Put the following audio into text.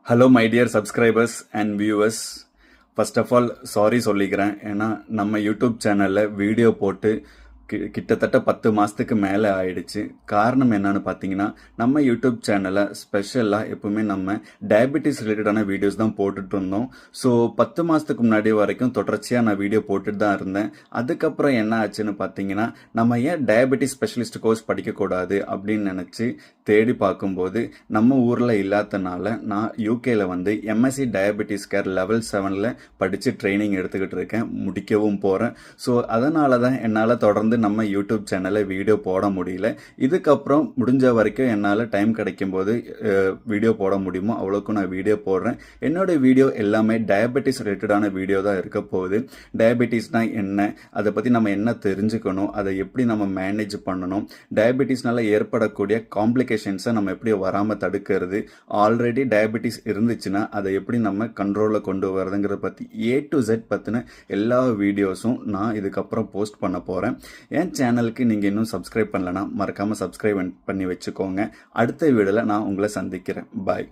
Hello my dear subscribers and viewers. First of all sorry சொல்லிக்கிறேன். ஏன்னா நம்ம YouTube சேனலில் வீடியோ போட்டு கிட்டத்தட்ட 10 மாதத்துக்கு மேலே ஆயிடுச்சு. காரணம் என்னன்னு பார்த்தீங்கன்னா, நம்ம யூடியூப் சேனலை ஸ்பெஷலாக எப்பவுமே நம்ம டயபெட்டிஸ் ரிலேட்டடான வீடியோஸ் தான் போட்டுட்டு இருந்தோம். ஸோ 10 மாதத்துக்கு முன்னாடி வரைக்கும் தொடர்ச்சியாக நான் வீடியோ போட்டுட்டு தான் இருந்தேன். அதுக்கப்புறம் என்ன ஆச்சுன்னு பார்த்தீங்கன்னா, நம்ம ஏன் டயபெட்டிஸ் ஸ்பெஷலிஸ்ட் கோர்ஸ் படிக்கக்கூடாது அப்படின்னு நினச்சி தேடி பார்க்கும்போது நம்ம ஊரில் இல்லாதனால நான் யூகேல வந்து எம்எஸ்சி டயபெட்டிஸ் கேர் லெவல் 7ல் படித்து ட்ரைனிங் எடுத்துக்கிட்டு இருக்கேன், முடிக்கவும் போகிறேன். ஸோ அதனால தான் என்னால் தொடர்ந்து நம்ம யூடியூப் சேனலில் வீடியோ போட முடியல. இதுக்கப்புறம் முடிஞ்ச வரைக்கும் என்னால் டைம் கிடைக்கும் போது வீடியோ போட முடியுமோ அவ்வளோக்கும் நான் வீடியோ போடுறேன். என்னோட வீடியோ எல்லாமே டயபெட்டிஸ் ரிலேட்டடான வீடியோ தான் இருக்க போகுது. டயபெட்டிஸ்னால் என்ன, அதை பற்றி நம்ம என்ன தெரிஞ்சுக்கணும், அதை எப்படி நம்ம மேனேஜ் பண்ணணும், டயபெட்டிஸ்னால ஏற்படக்கூடிய காம்ப்ளிகேஷன்ஸை நம்ம எப்படி வராமல் தடுக்கிறது, ஆல்ரெடி டயபெட்டிஸ் இருந்துச்சுன்னா அதை எப்படி நம்ம கண்ட்ரோலில் கொண்டு வரதுங்கிறத பற்றி A to Z பற்றின எல்லா வீடியோஸும் நான் இதுக்கப்புறம் போஸ்ட் பண்ண போகிறேன். என் சேனலுக்கு நீங்கள் இன்னும் சப்ஸ்கிரைப் பண்ணலன்னா மறக்காமல் சப்ஸ்கிரைப் பண்ணி வச்சுக்கோங்க. அடுத்த வீடியோவில் நான் உங்களை சந்திக்கிறேன். பாய்.